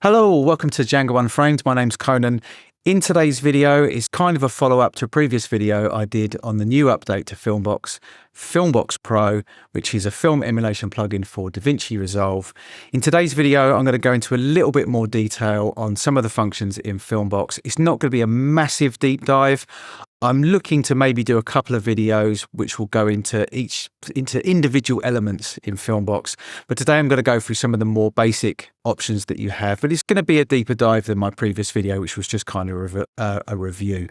Hello, welcome to Django Unframed. My name's Conan. In today's video is kind of a follow-up to a previous video I did on the new update to FilmBox Pro, which is a film emulation plugin for DaVinci Resolve. In today's video, I'm going to go into a little bit more detail on some of the functions in FilmBox. It's not going to be a massive deep dive. I'm looking to maybe do a couple of videos which will go into individual elements in FilmBox. But today I'm going to go through some of the more basic options that you have. But it's going to be a deeper dive than my previous video, which was just kind of a review.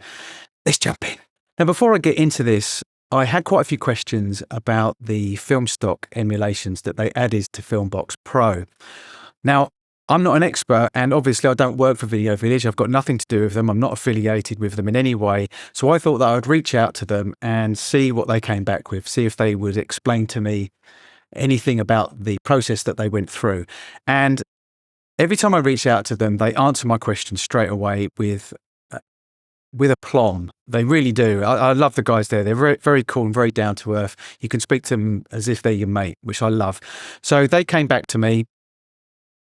Let's jump in. Now, before I get into this, I had quite a few questions about the Film Stock Emulations that they added to FilmBox Pro. Now, I'm not an expert, and obviously I don't work for Video Village. I've got nothing to do with them. I'm not affiliated with them in any way. So I thought that I would reach out to them and see what they came back with, see if they would explain to me anything about the process that they went through. And every time I reach out to them, they answer my questions straight away with aplomb. They really do. I love the guys there. They're very, very cool and very down to earth. You can speak to them as if they're your mate, which I love. So they came back to me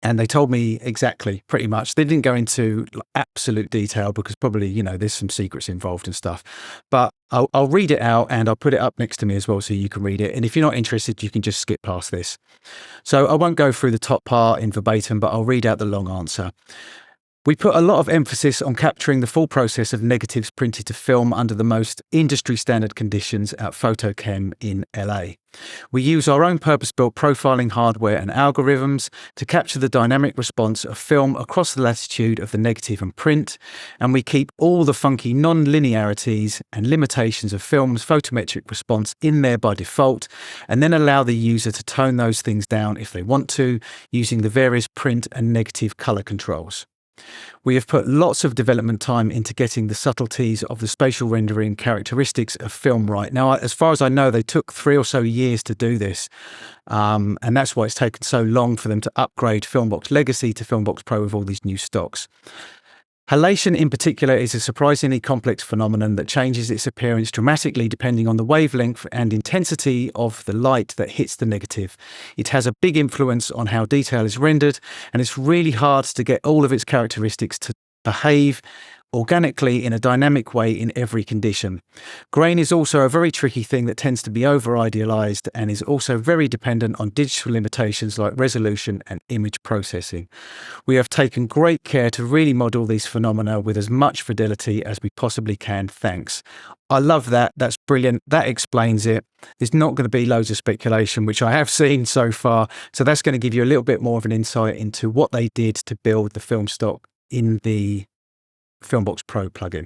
and they told me exactly, pretty much. They didn't go into absolute detail because probably, you know, there's some secrets involved and stuff. But I'll read it out and I'll put it up next to me as well so you can read it. And if you're not interested, you can just skip past this. So I won't go through the top part in verbatim, but I'll read out the long answer. We put a lot of emphasis on capturing the full process of negatives printed to film under the most industry standard conditions at PhotoChem in LA. We use our own purpose-built profiling hardware and algorithms to capture the dynamic response of film across the latitude of the negative and print, and we keep all the funky non-linearities and limitations of film's photometric response in there by default, and then allow the user to tone those things down if they want to, using the various print and negative color controls. We have put lots of development time into getting the subtleties of the spatial rendering characteristics of film right. Now, as far as I know, they took 3 or so years to do this. And that's why it's taken so long for them to upgrade FilmBox Legacy to FilmBox Pro with all these new stocks. Halation in particular is a surprisingly complex phenomenon that changes its appearance dramatically depending on the wavelength and intensity of the light that hits the negative. It has a big influence on how detail is rendered, and it's really hard to get all of its characteristics to behave organically in a dynamic way in every condition. Grain is also a very tricky thing that tends to be over-idealized and is also very dependent on digital limitations like resolution and image processing. We have taken great care to really model these phenomena with as much fidelity as we possibly can, thanks. I love that. That's brilliant. That explains it. There's not going to be loads of speculation, which I have seen so far. So that's going to give you a little bit more of an insight into what they did to build the film stock in the FilmBox Pro plugin.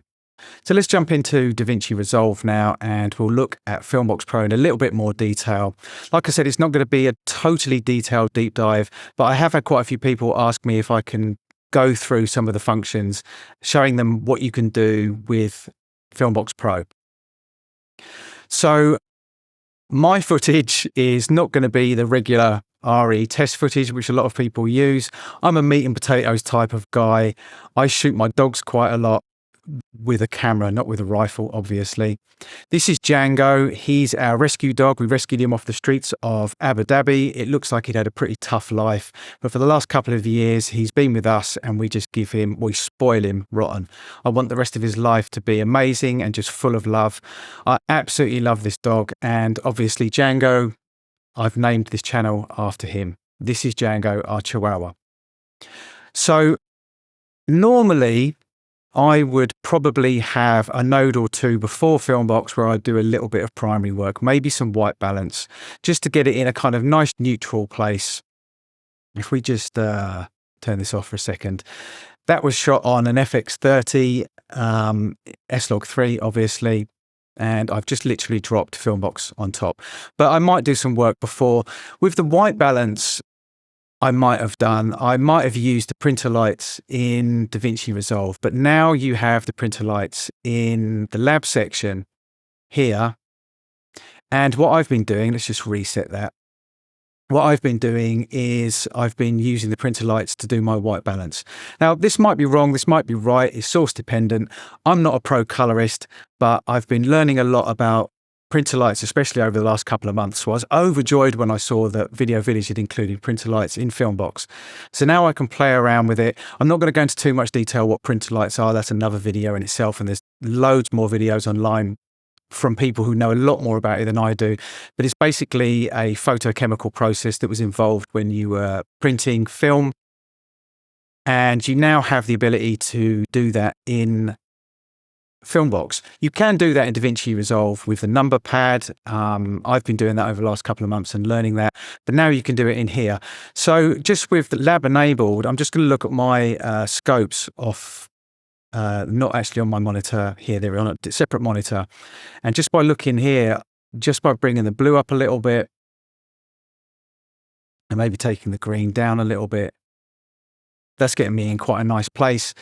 So let's jump into DaVinci Resolve now, and we'll look at FilmBox Pro in a little bit more detail. Like I said, it's not going to be a totally detailed deep dive, but I have had quite a few people ask me if I can go through some of the functions, showing them what you can do with FilmBox Pro. So my footage is not going to be the regular RE test footage, which a lot of people use. I'm a meat and potatoes type of guy. I shoot my dogs quite a lot with a camera, not with a rifle, obviously. This is Django. He's our rescue dog. We rescued him off the streets of Abu Dhabi. It looks like he'd had a pretty tough life, but for the last couple of years, he's been with us and we spoil him rotten. I want the rest of his life to be amazing and just full of love. I absolutely love this dog, and obviously Django, I've named this channel after him. This is Django, our Chihuahua. So normally I would probably have a node or two before FilmBox where I do a little bit of primary work, maybe some white balance, just to get it in a kind of nice neutral place. If we just turn this off for a second. That was shot on an FX30 S-Log3, obviously. And I've just literally dropped FilmBox on top. But I might do some work before. With the white balance, I might have used the printer lights in DaVinci Resolve, but now you have the printer lights in the lab section here. And what I've been doing, let's just reset that. What I've been doing is I've been using the printer lights to do my white balance. Now, this might be wrong, this might be right, it's source dependent. I'm not a pro colorist, but I've been learning a lot about printer lights, especially over the last couple of months. So I was overjoyed when I saw that Video Village had included printer lights in FilmBox. So now I can play around with it. I'm not going to go into too much detail what printer lights are. That's another video in itself, and there's loads more videos online from people who know a lot more about it than I do. But it's basically a photochemical process that was involved when you were printing film, and you now have the ability to do that in FilmBox. You can do that in DaVinci Resolve with the number pad. I've been doing that over the last couple of months and learning that, but now you can do it in here. So just with the lab enabled, I'm just going to look at my scopes off, not actually on my monitor here, they're on a separate monitor. And just by looking here, just by bringing the blue up a little bit and maybe taking the green down a little bit, that's getting me in quite a nice place.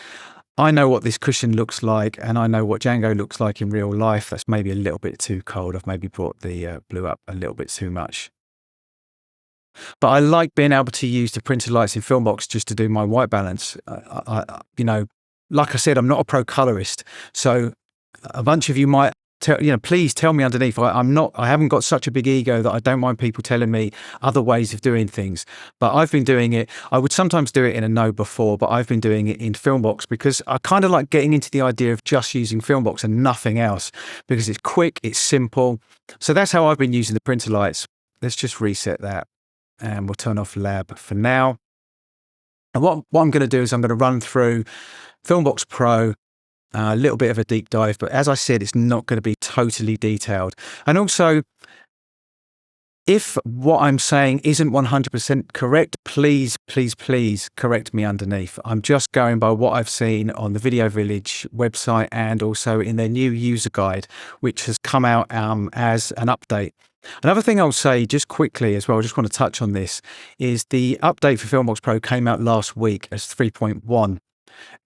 I know what this cushion looks like, and I know what Django looks like in real life. That's maybe a little bit too cold. I've maybe brought the blue up a little bit too much. But I like being able to use the printer lights in FilmBox just to do my white balance. You know, like I said, I'm not a pro colorist, so a bunch of you might tell, please tell me underneath. I haven't got such a big ego that I don't mind people telling me other ways of doing things. But I've been doing it. I would sometimes do it in a node before, but I've been doing it in FilmBox because I kind of like getting into the idea of just using FilmBox and nothing else, because it's quick, it's simple. So that's how I've been using the printer lights. Let's just reset that, and we'll turn off lab for now. And what I'm going to do is I'm going to run through FilmBox Pro, a little bit of a deep dive, but as I said, it's not going to be totally detailed. And also, if what I'm saying isn't 100% correct, please correct me underneath. I'm just going by what I've seen on the Video Village website and also in their new user guide, which has come out as an update. Another thing I'll say just quickly as well, I just want to touch on this, is the update for FilmBox Pro came out last week as 3.1.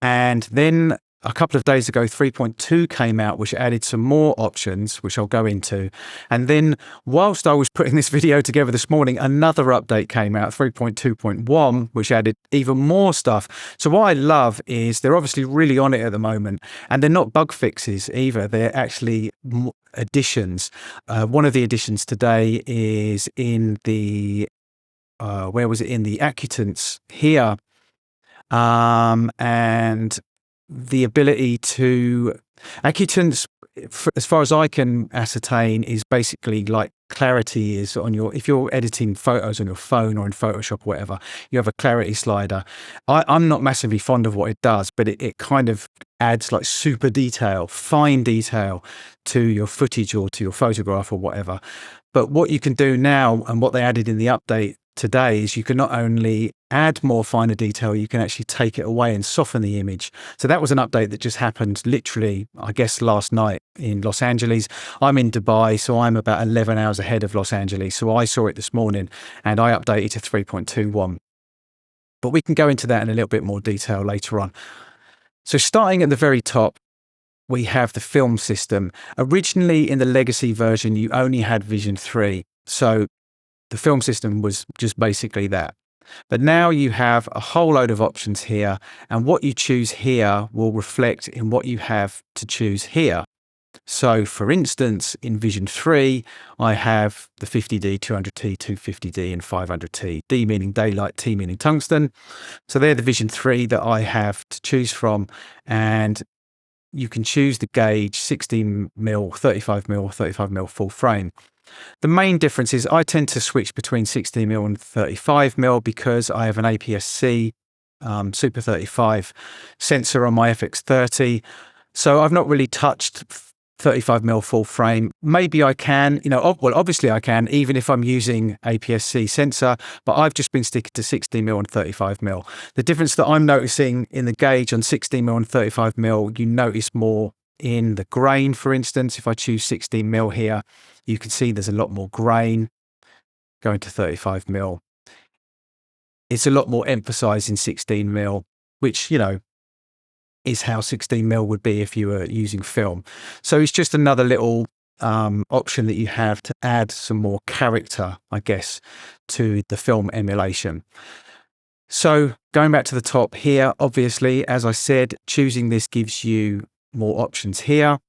And then a couple of days ago, 3.2 came out, which added some more options, which I'll go into. And then whilst I was putting this video together this morning, another update came out, 3.2.1, which added even more stuff. So what I love is they're obviously really on it at the moment, and they're not bug fixes either. They're actually additions. One of the additions today is in the, where was it? In the Acutance here. And the ability to Acutance, as far as I can ascertain, is basically like clarity is on your, if you're editing photos on your phone or in Photoshop or whatever, you have a clarity slider. I'm not massively fond of what it does, but it kind of adds like super detail, fine detail to your footage or to your photograph or whatever. But what you can do now, and what they added in the update today, is you can not only add more finer detail, you can actually take it away and soften the image. So that was an update that just happened literally, I guess, last night in Los Angeles. I'm in Dubai, so I'm about 11 hours ahead of Los Angeles. So I saw it this morning and I updated to 3.21. But we can go into that in a little bit more detail later on. So starting at the very top, we have the film system. Originally in the legacy version, you only had Vision 3. So the film system was just basically that. But now you have a whole load of options here, and what you choose here will reflect in what you have to choose here. So for instance, in Vision 3, I have the 50D, 200T, 250D and 500T, D meaning daylight, T meaning tungsten. So they're the Vision 3 that I have to choose from, and you can choose the gauge 16mm, 35mm, 35mm full frame. The main difference is I tend to switch between 16mm and 35mm because I have an APS-C Super 35 sensor on my FX30. So I've not really touched 35mm full frame. Maybe I can, well, obviously I can, even if I'm using APS-C sensor, but I've just been sticking to 16mm and 35mm. The difference that I'm noticing in the gauge on 16mm and 35mm, you notice more in the grain. For instance, if I choose 16mm here, you can see there's a lot more grain. Going to 35mm, it's a lot more emphasized in 16mm, which, is how 16mm would be if you were using film. So it's just another little option that you have to add some more character, I guess, to the film emulation. So going back to the top here, obviously, as I said, choosing this gives you more options here.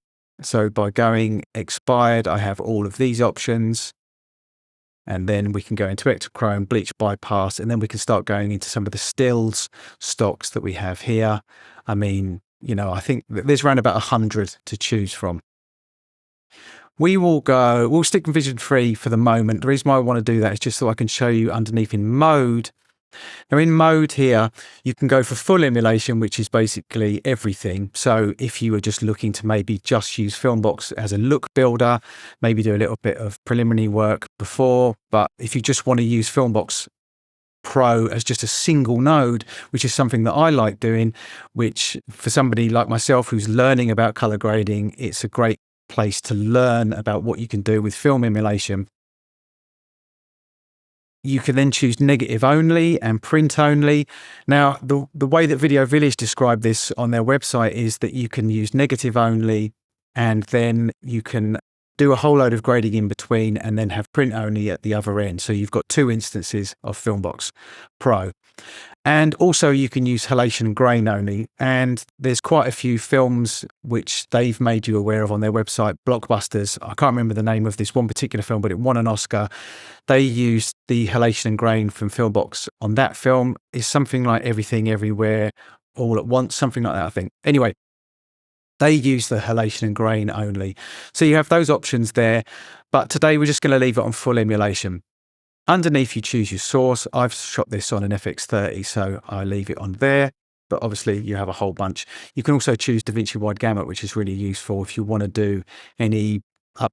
So by going expired, I have all of these options. And then we can go into Ektachrome, bleach bypass, and then we can start going into some of the stills stocks that we have here. I mean, you know, I think there's around about 100 to choose from. We'll stick with Vision 3 for the moment. The reason why I want to do that is just so I can show you underneath in mode. Now in mode here, you can go for full emulation, which is basically everything. So if you were just looking to maybe just use FilmBox as a look builder, maybe do a little bit of preliminary work before, but if you just want to use FilmBox Pro as just a single node, which is something that I like doing, which for somebody like myself who's learning about color grading, it's a great place to learn about what you can do with film emulation. You can then choose negative only and print only. Now, the way that Video Village describe this on their website is that you can use negative only, and then you can do a whole load of grading in between and then have print only at the other end. So you've got two instances of FilmBox Pro. And also you can use halation and grain only. And there's quite a few films which they've made you aware of on their website, blockbusters. I can't remember the name of this one particular film, but it won an Oscar. They used the halation and grain from FilmBox on that film. It's something like Everything Everywhere All at Once, something like that, I think. Anyway, they use the halation and grain only. So you have those options there. But today we're just going to leave it on full emulation. Underneath, you choose your source. I've shot this on an FX30, so I leave it on there. But obviously, you have a whole bunch. You can also choose DaVinci Wide Gamut, which is really useful if you want to do any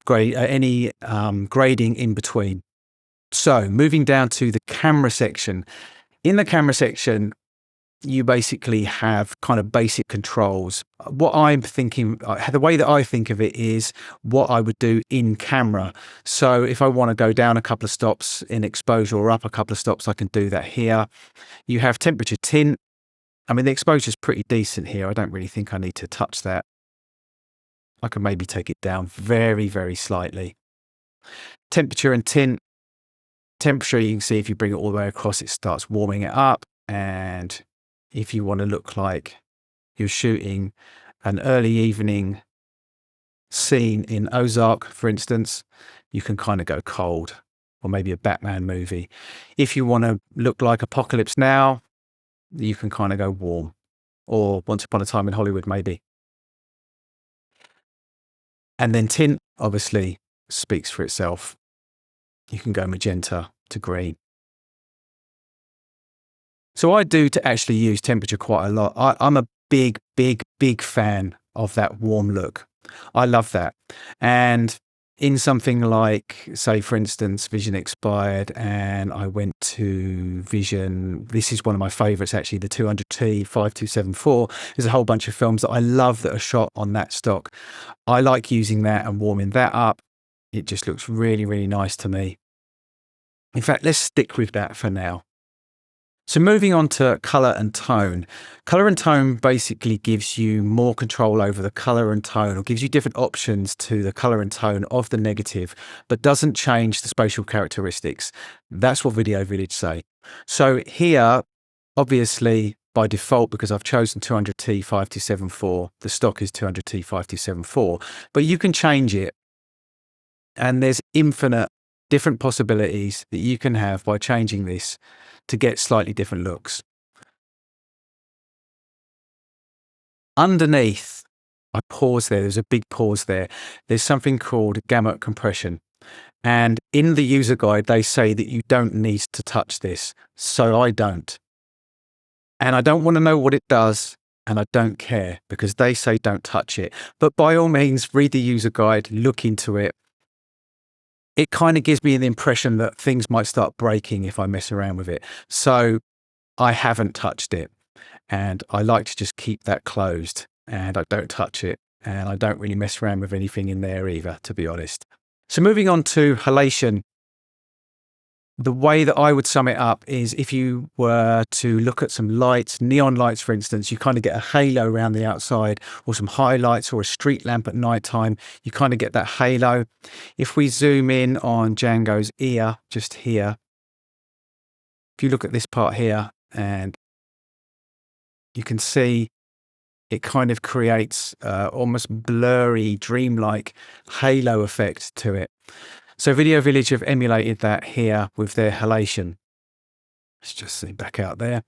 grading in between. So moving down to the camera section. In the camera section, you basically have kind of basic controls. What I'm thinking, the way that I think of it is what I would do in camera. So if I want to go down a couple of stops in exposure or up a couple of stops, I can do that here. You have temperature tint. I mean, the exposure is pretty decent here. I don't really think I need to touch that. I can maybe take it down very, very slightly. Temperature and tint. Temperature, you can see if you bring it all the way across, it starts warming it up. And if you want to look like you're shooting an early evening scene in Ozark, for instance, you can kind of go cold, or maybe a Batman movie. If you want to look like Apocalypse Now, you can kind of go warm, or Once Upon a Time in Hollywood, maybe. And then tint obviously speaks for itself. You can go magenta to green. So I do to actually use temperature quite a lot. I'm a big, big, big fan of that warm look. I love that. And in something like, say, for instance, Vision expired and I went to Vision, this is one of my favorites actually, the 200T 5274. There's a whole bunch of films that I love that are shot on that stock. I like using that and warming that up. It just looks really, really nice to me. In fact, let's stick with that for now. So moving on to color and tone. Color and tone basically gives you more control over the color and tone, or gives you different options to the color and tone of the negative, but doesn't change the spatial characteristics. That's what Video Village say. So here, obviously, by default, because I've chosen 200T 5274, the stock is 200T 5274, but you can change it. And there's infinite different possibilities that you can have by changing this to get slightly different looks. Underneath, I pause there, there's a big pause there. There's something called Gamut Compression. And in the user guide, they say that you don't need to touch this. So I don't. And I don't want to know what it does, and I don't care, because they say don't touch it. But by all means, read the user guide, look into it. It kind of gives me the impression that things might start breaking if I mess around with it. So I haven't touched it, and I like to just keep that closed, and I don't touch it, and I don't really mess around with anything in there either, to be honest. So moving on to halation. The way that I would sum it up is if you were to look at some lights, neon lights, for instance, you kind of get a halo around the outside, or some highlights or a street lamp at night time, you kind of get that halo. If we zoom in on Django's ear, just here, if you look at this part here, and you can see it kind of creates almost blurry, dreamlike halo effect to it. So Video Village have emulated that here with their Halation. Let's just see back out there.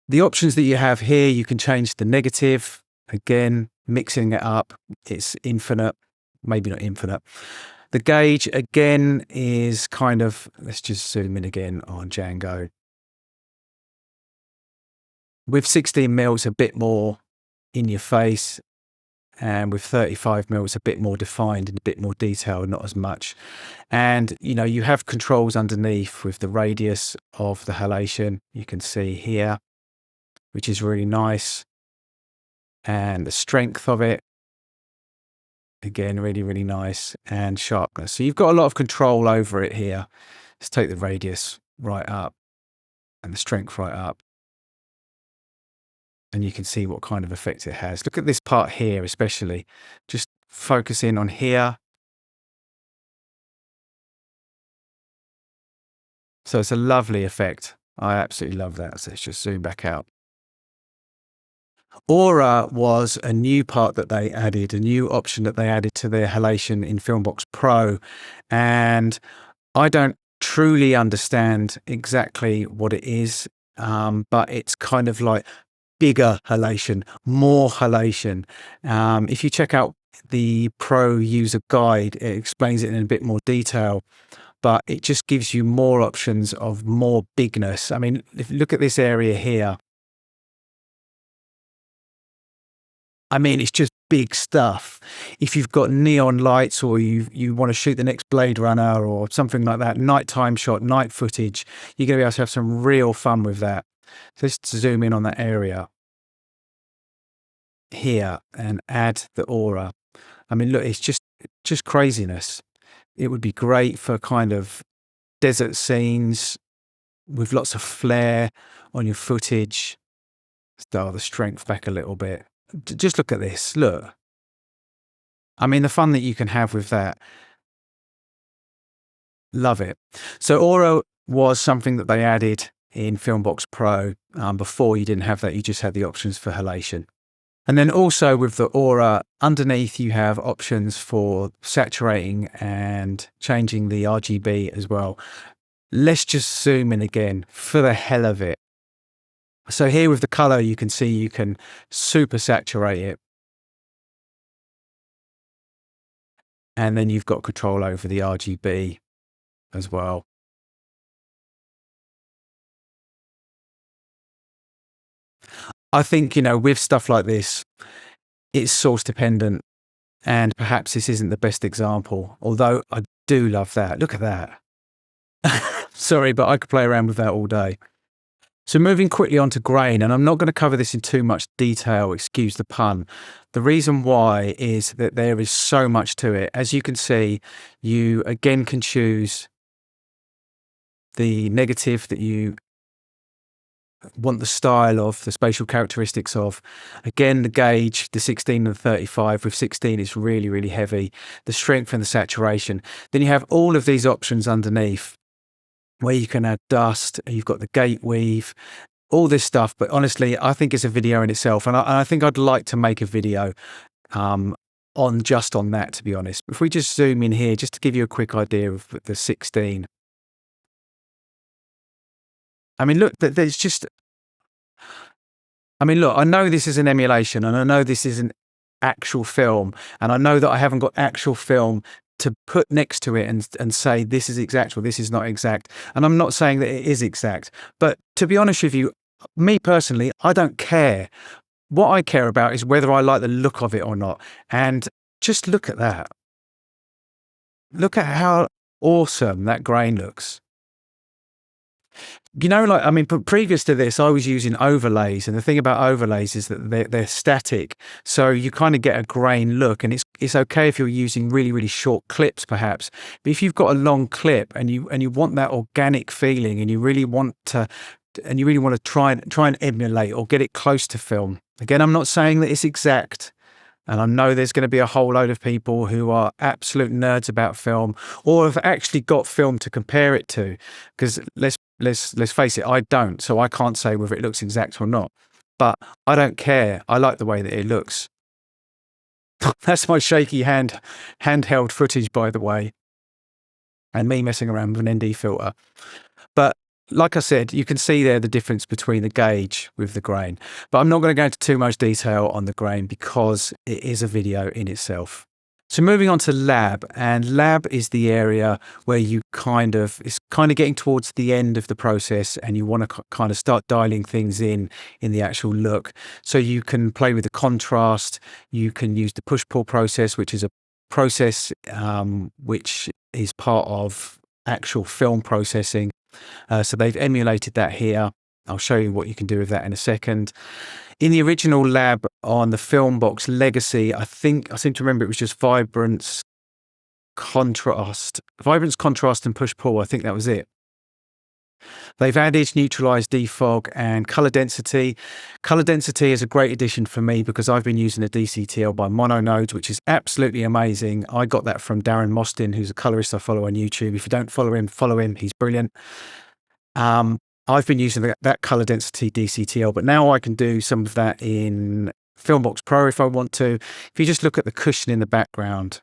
The options that you have here, you can change the negative. Again, mixing it up, it's infinite, maybe not infinite. The gauge, again, is kind of, let's just zoom in again on Django. With 16mm, it's a bit more in your face, and with 35mm, it's a bit more defined and a bit more detailed, not as much. And, you know, you have controls underneath with the radius of the halation, you can see here, which is really nice. And the strength of it, again, really, really nice, and sharpness. So you've got a lot of control over it here. Let's take the radius right up and the strength right up. And you can see what kind of effect it has. Look at this part here, especially. Just focus in on here. So it's a lovely effect. I absolutely love that. So let's just zoom back out. Aura was a new part that they added, a new option that they added to their Halation in FilmBox Pro. And I don't truly understand exactly what it is, but it's kind of like bigger halation, more halation. If you check out the Pro user guide, it explains it in a bit more detail, but it just gives you more options of more bigness. I mean, if you look at this area here, I mean, it's just big stuff. If you've got neon lights, or you want to shoot the next Blade Runner or something like that, nighttime shot, night footage, you're going to be able to have some real fun with that. So let's zoom in on that area here and add the aura. I mean, look, it's just craziness. It would be great for kind of desert scenes with lots of flare on your footage. Let's dial the strength back a little bit. Just look at this, look. I mean, the fun that you can have with that. Love it. So Aura was something that they added in FilmBox Pro. Before you didn't have that, you just had the options for halation. And then also with the Aura, underneath you have options for saturating and changing the RGB as well. Let's just zoom in again for the hell of it. So here with the color, you can see you can super saturate it. And then you've got control over the RGB as well. I think, you know, with stuff like this, it's source dependent, and perhaps this isn't the best example, although I do love that. Look at that. Sorry, but I could play around with that all day. So moving quickly on to grain, and I'm not going to cover this in too much detail, excuse the pun. The reason why is that there is so much to it. As you can see, you again can choose the negative that you want the style of, the spatial characteristics of. Again, the gauge, the 16 and the 35. With 16, it's really, really heavy. The strength and the saturation. Then you have all of these options underneath, where you can add dust, you've got the gate weave, all this stuff. But honestly, I think it's a video in itself. And I think I'd like to make a video on that, to be honest. If we just zoom in here, just to give you a quick idea of the 16. I mean, look, there's just, I mean, look, I know this is an emulation, and I know this isn't actual film, and I know that I haven't got actual film to put next to it and say this is exact or this is not exact. And I'm not saying that it is exact, but to be honest with you, me personally, I don't care. What I care about is whether I like the look of it or not. And just look at that. Look at how awesome that grain looks. You know, like, I mean, previous to this, I was using overlays, and the thing about overlays is that they're static, so you kind of get a grain look, and it's okay if you're using really, really short clips, perhaps. But if you've got a long clip and you want that organic feeling, and you really want to try and emulate or get it close to film. Again, I'm not saying that it's exact. And I know there's going to be a whole load of people who are absolute nerds about film, or have actually got film to compare it to. Because let's face it, I don't, so I can't say whether it looks exact or not. but I don't care. I like the way that it looks. That's my shaky handheld footage, by the way, and me messing around with an ND filter. But like I said, you can see there the difference between the gauge with the grain. But I'm not going to go into too much detail on the grain because it is a video in itself. So moving on to lab, and lab is the area where it's kind of getting towards the end of the process, and you want to kind of start dialing things in the actual look. So you can play with the contrast. You can use the push-pull process, which is a process which is part of actual film processing. So they've emulated that here. I'll show you what you can do with that in a second. In the original lab on the FilmBox Legacy, I seem to remember it was just vibrance, contrast, and push-pull. I think that was it. They've added neutralize, defog, and color density. Color density is a great addition for me because I've been using a DCTL by Mononodes, which is absolutely amazing. I got that from Darren Mostyn, who's a colorist I follow on YouTube. If you don't follow him. He's brilliant. I've been using that color density DCTL, but now I can do some of that in FilmBox Pro if I want to. If you just look at the cushion in the background,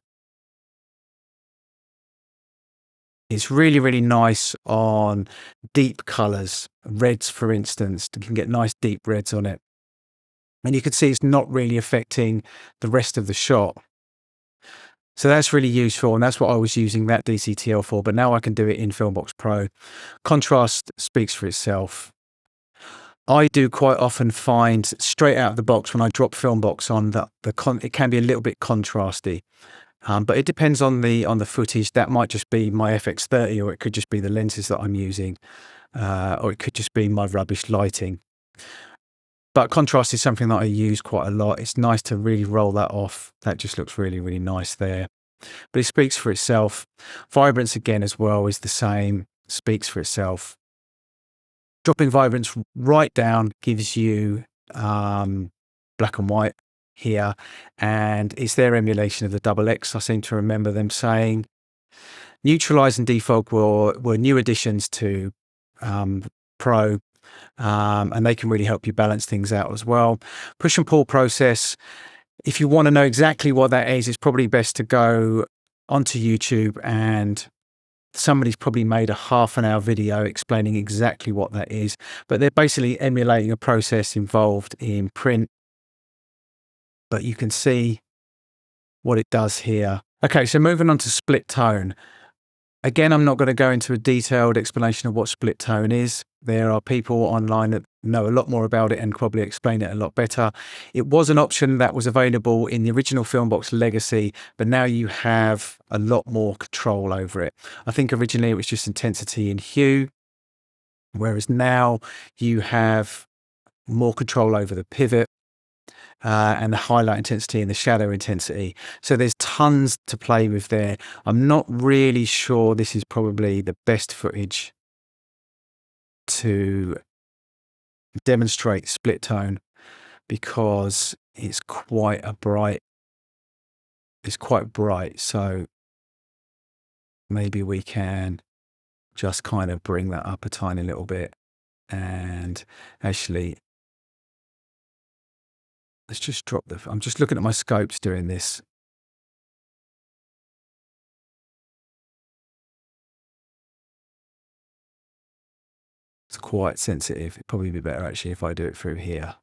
it's really, really nice on deep colors, reds, for instance. You can get nice deep reds on it. And you can see it's not really affecting the rest of the shot. So that's really useful, and that's what I was using that DCTL for, but now I can do it in FilmBox Pro. Contrast speaks for itself. I do quite often find straight out of the box when I drop FilmBox on that it can be a little bit contrasty. But it depends on the footage. That might just be my FX30, or it could just be the lenses that I'm using, or it could just be my rubbish lighting. But contrast is something that I use quite a lot. It's nice to really roll that off. That just looks really, really nice there. But it speaks for itself. Vibrance again as well is the same, speaks for itself. Dropping vibrance right down gives you black and white here, and it's their emulation of the XX, I seem to remember them saying. Neutralize and defog were new additions to Pro. And they can really help you balance things out as well. Push and pull process. If you want to know exactly what that is, it's probably best to go onto YouTube, and somebody's probably made a half-an-hour video explaining exactly what that is. But they're basically emulating a process involved in print. But you can see what it does here. Okay, so moving on to split tone. Again, I'm not going to go into a detailed explanation of what split tone is. There are people online that know a lot more about it and probably explain it a lot better. It was an option that was available in the original FilmBox Legacy, but now you have a lot more control over it. I think originally it was just intensity and hue, whereas now you have more control over the pivot, and the highlight intensity and the shadow intensity. So there's tons to play with there. I'm not really sure this is probably the best footage to demonstrate split tone because it's quite bright. So maybe we can just kind of bring that up a tiny little bit, and actually let's just drop I'm just looking at my scopes doing this. It's quite sensitive. It'd probably be better actually if I do it through here.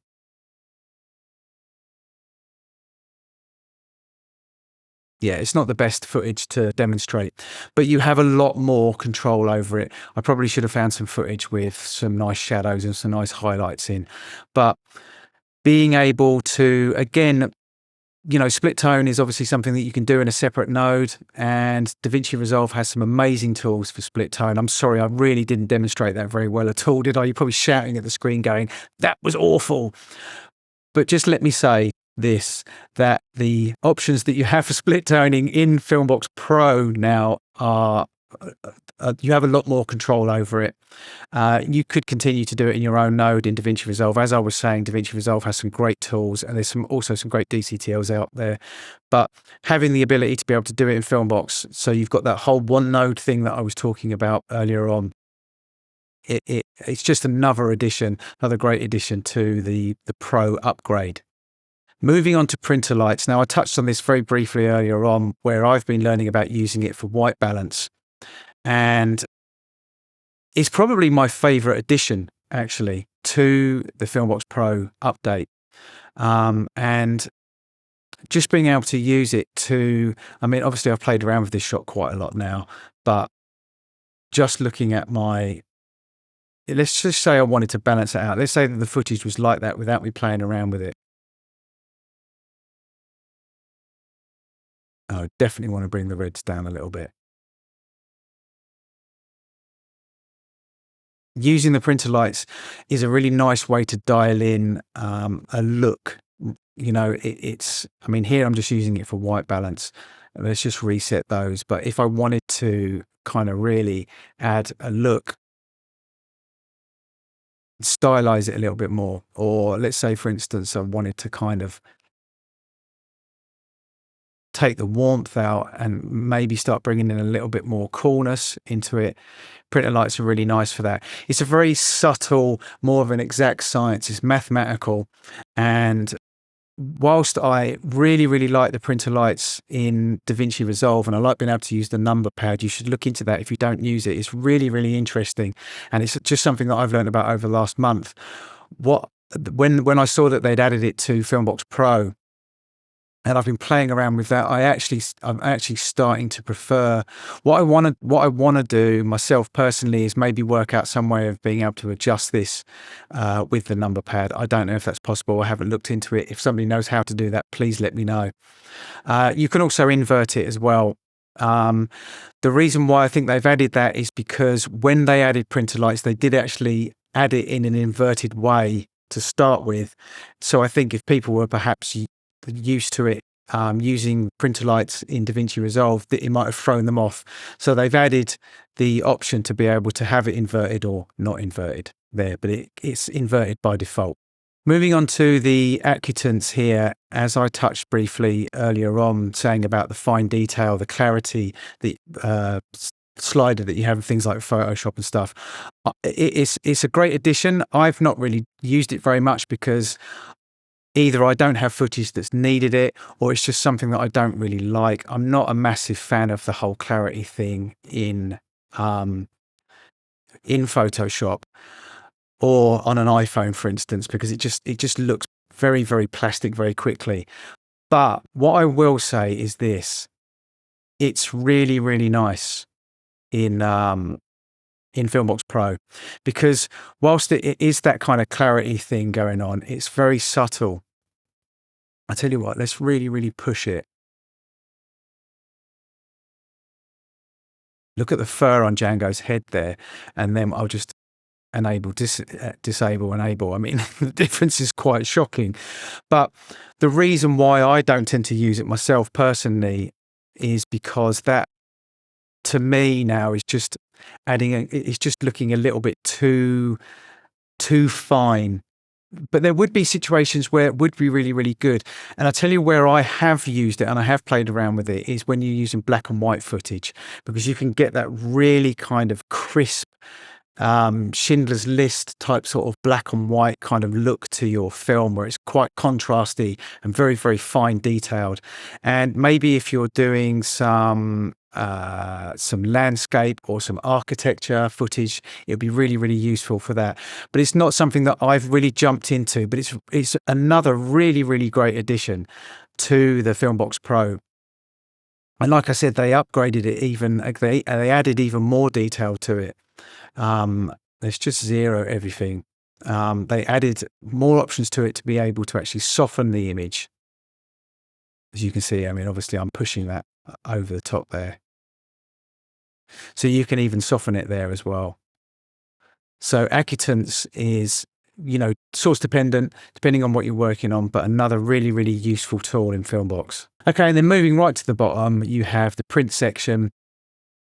Yeah, it's not the best footage to demonstrate, but you have a lot more control over it. I probably should have found some footage with some nice shadows and some nice highlights in, but being able to, again, you know, split tone is obviously something that you can do in a separate node, and DaVinci Resolve has some amazing tools for split tone. I'm sorry, I really didn't demonstrate that very well at all, did I? You're probably shouting at the screen going, that was awful. But just let me say this, that the options that you have for split toning in FilmBox Pro now are you have a lot more control over it. You could continue to do it in your own node in DaVinci Resolve. As I was saying, DaVinci Resolve has some great tools, and there's also some great DCTLs out there. But having the ability to be able to do it in FilmBox, so you've got that whole one node thing that I was talking about earlier on, it's just another addition, another great addition to the Pro upgrade. Moving on to printer lights. Now, I touched on this very briefly earlier on, where I've been learning about using it for white balance, and it's probably my favorite addition actually to the FilmBox Pro update. And just being able to use it to, I mean, obviously I've played around with this shot quite a lot now, but just looking at let's just say I wanted to balance it out. Let's say that the footage was like that without me playing around with it. I definitely want to bring the reds down a little bit. Using the printer lights is a really nice way to dial in a look. You know, I mean, here I'm just using it for white balance. Let's just reset those. But if I wanted to kind of really add a look, stylize it a little bit more, or let's say, for instance, I wanted to kind of take the warmth out and maybe start bringing in a little bit more coolness into it. Printer lights are really nice for that. It's a very subtle, more of an exact science. It's mathematical. And whilst I really, really like the printer lights in DaVinci Resolve, and I like being able to use the number pad, you should look into that if you don't use it. It's really, really interesting. And it's just something that I've learned about over the last month. When I saw that they'd added it to FilmBox Pro, and I've been playing around with that, I'm actually starting to prefer what I want to do myself personally is maybe work out some way of being able to adjust this with the number pad. I don't know if that's possible. I haven't looked into it. If somebody knows how to do that, please let me know. You can also invert it as well. The reason why I think they've added that is because when they added printer lights, they did actually add it in an inverted way to start with. So I think if people were perhaps used to it using printer lights in DaVinci Resolve, that it might have thrown them off. So they've added the option to be able to have it inverted or not inverted there, but it's inverted by default. Moving on to the Acutance here, as I touched briefly earlier on, saying about the fine detail, the clarity, the slider that you have, things like Photoshop and stuff. It's a great addition. I've not really used it very much because either I don't have footage that's needed it, or it's just something that I don't really like. I'm not a massive fan of the whole clarity thing in Photoshop or on an iPhone, for instance, because it just looks very, very plastic very quickly. But what I will say is this: it's really, really nice in FilmBox Pro, because whilst it is that kind of clarity thing going on, it's very subtle. I tell you what, let's really, really push it. Look at the fur on Django's head there, and then I'll just enable, disable, enable. I mean, the difference is quite shocking. But the reason why I don't tend to use it myself personally is because that, to me now, is just it's just looking a little bit too fine. But there would be situations where it would be really, really good. And I'll tell you where I have used it and I have played around with it is when you're using black and white footage, because you can get that really kind of crisp Schindler's List type sort of black and white kind of look to your film, where it's quite contrasty and very, very fine detailed. And maybe if you're doing some landscape or some architecture footage, it would be really, really useful for that. But it's not something that I've really jumped into, but it's another really, really great addition to the FilmBox Pro. And like I said, they upgraded it even, they added even more detail to it. Let's just zero everything. They added more options to it to be able to actually soften the image. As you can see, I mean, obviously I'm pushing that over the top there. So you can even soften it there as well. So Acutance is, you know, source dependent, depending on what you're working on, but another really, really useful tool in FilmBox. Okay, and then moving right to the bottom, you have the print section.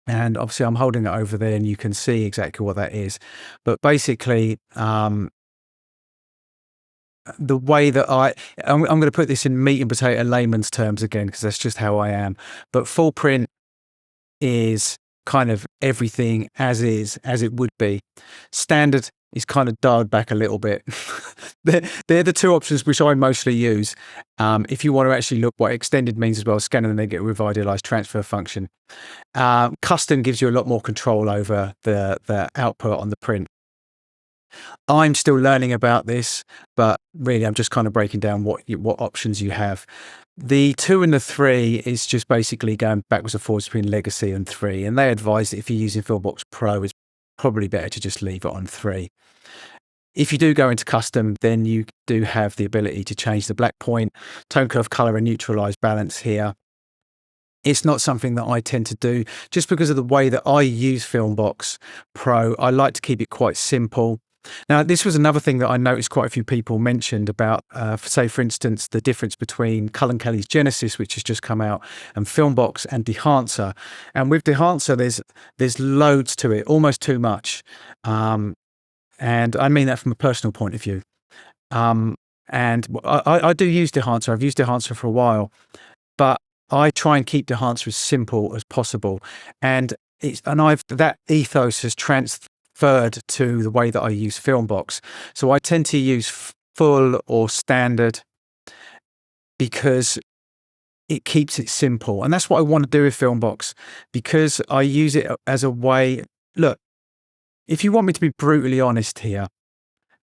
And obviously I'm holding it over there and you can see exactly what that is. But basically, the way that I'm going to put this in meat and potato layman's terms again, because that's just how I am. But full print is kind of everything as is, as it would be. Standard is kind of dialed back a little bit. They're the two options which I mostly use. If you want to actually look what extended means as well, scan and negative with idealized transfer function. Custom gives you a lot more control over the output on the print. I'm still learning about this, but really I'm just kind of breaking down what options you have. The 2 and the 3 is just basically going backwards and forwards between Legacy and 3, and they advise that if you're using FilmBox Pro, it's probably better to just leave it on 3. If you do go into custom, then you do have the ability to change the black point, tone curve, color, and neutralize balance here. It's not something that I tend to do just because of the way that I use FilmBox Pro. I like to keep it quite simple. Now, this was another thing that I noticed quite a few people mentioned about, say, for instance, the difference between Cullen Kelly's Genesis, which has just come out, and FilmBox and Dehancer. And with Dehancer, there's loads to it, almost too much. And I mean that from a personal point of view. And I do use Dehancer. I've used Dehancer for a while, but I try and keep Dehancer as simple as possible. And that ethos has transferred to the way that I use FilmBox. So I tend to use full or standard because it keeps it simple. And that's what I want to do with FilmBox, because I use it as a way. Look, if you want me to be brutally honest here,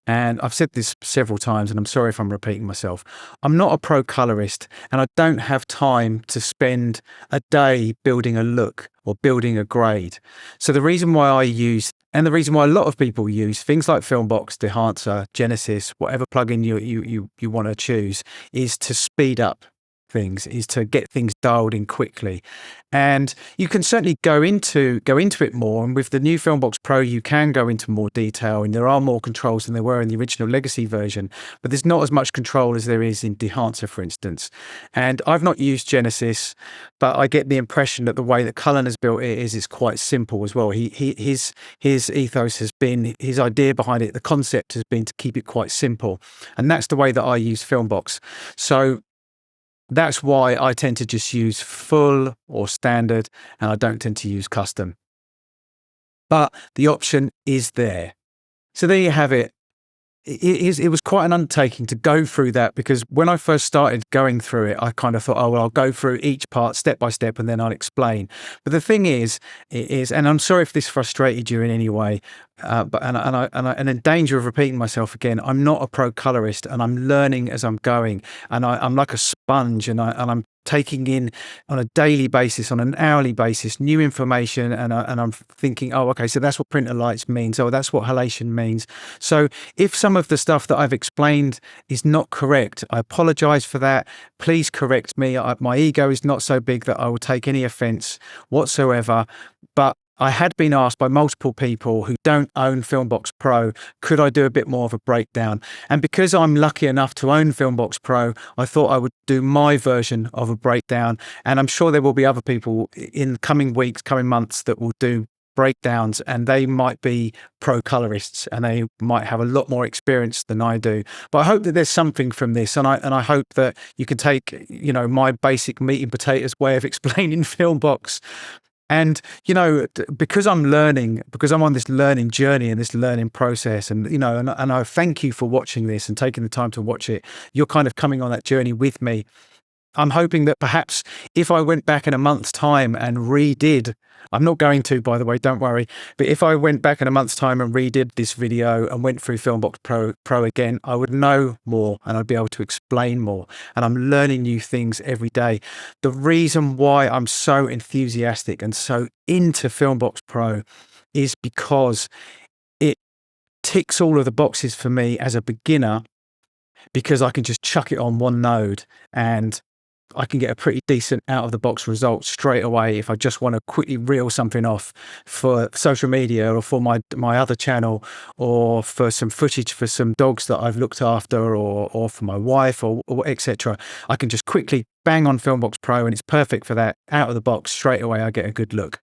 and I've said this several times, and I'm sorry if I'm repeating myself, I'm not a pro colorist, and I don't have time to spend a day building a look or building a grade. So the reason why I use, and the reason why a lot of people use things like FilmBox, Dehancer, Genesis, whatever plugin you want to choose, is to speed up things, is to get things dialed in quickly. And you can certainly go into it more, and with the new FilmBox Pro you can go into more detail, and there are more controls than there were in the original legacy version, but there's not as much control as there is in Dehancer, for instance. And I've not used Genesis, but I get the impression that the way that Cullen has built it is quite simple as well. His ethos has been, his idea behind it, the concept has been to keep it quite simple, and that's the way that I use FilmBox. So that's why I tend to just use full or standard, and I don't tend to use custom. But the option is there. So there you have it. It was quite an undertaking to go through that, because when I first started going through it, I kind of thought, oh, well, I'll go through each part step by step and then I'll explain. But the thing is, and I'm sorry if this frustrated you in any way, and in danger of repeating myself again, I'm not a pro colorist, and I'm learning as I'm going, and I'm like a sponge, and I'm taking in on a daily basis, on an hourly basis, new information, and I'm thinking, oh, okay, so that's what printer lights means. Oh, that's what halation means. So if some of the stuff that I've explained is not correct, I apologize for that. Please correct me. My ego is not so big that I will take any offense whatsoever. But I had been asked by multiple people who don't own FilmBox Pro, could I do a bit more of a breakdown? And because I'm lucky enough to own FilmBox Pro, I thought I would do my version of a breakdown. And I'm sure there will be other people in coming weeks, coming months that will do breakdowns, and they might be pro colorists and they might have a lot more experience than I do. But I hope that there's something from this, and I hope that you can take, my basic meat and potatoes way of explaining FilmBox. And, because I'm learning, because I'm on this learning journey and this learning process, and, and I thank you for watching this and taking the time to watch it. You're kind of coming on that journey with me. I'm hoping that perhaps if I went back in a month's time and redid, I'm not going to, by the way, don't worry, but if I went back in a month's time and redid this video and went through FilmBox Pro again, I would know more and I'd be able to explain more. And I'm learning new things every day. The reason why I'm so enthusiastic and so into FilmBox Pro is because it ticks all of the boxes for me as a beginner, because I can just chuck it on one node and I can get a pretty decent out-of-the-box result straight away if I just want to quickly reel something off for social media or for my other channel, or for some footage for some dogs that I've looked after, or for my wife, or etc. I can just quickly bang on FilmBox Pro and it's perfect for that. Out of the box, straight away I get a good look.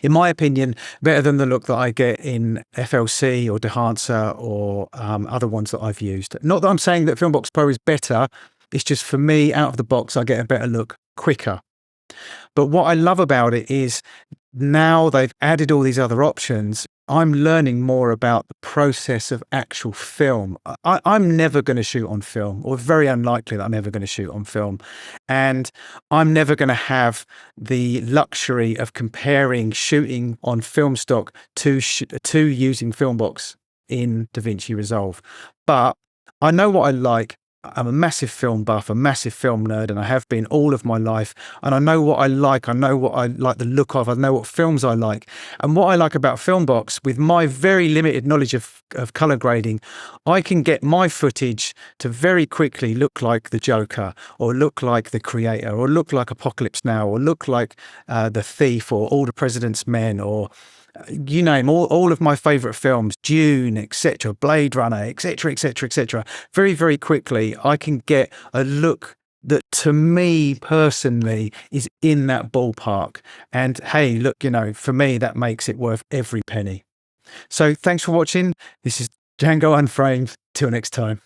In my opinion, better than the look that I get in FLC or Dehancer or other ones that I've used. Not that I'm saying that FilmBox Pro is better. It's just, for me, out of the box, I get a better look quicker. But what I love about it is now they've added all these other options. I'm learning more about the process of actual film. I'm never going to shoot on film, or very unlikely that I'm ever going to shoot on film. And I'm never going to have the luxury of comparing shooting on film stock to using FilmBox in DaVinci Resolve. But I know what I like. I'm a massive film buff, a massive film nerd, and I have been all of my life. And I know what I like. I know what I like the look of. I know what films I like. And what I like about FilmBox, with my very limited knowledge of color grading, I can get my footage to very quickly look like The Joker, or look like The Creator, or look like Apocalypse Now, or look like The Thief, or All the President's Men, or you name all of my favorite films, Dune, etc., Blade Runner, etc., etc., etc. Very, very quickly, I can get a look that to me personally is in that ballpark. And hey, look, for me, that makes it worth every penny. So thanks for watching. This is Django Unframed. Till next time.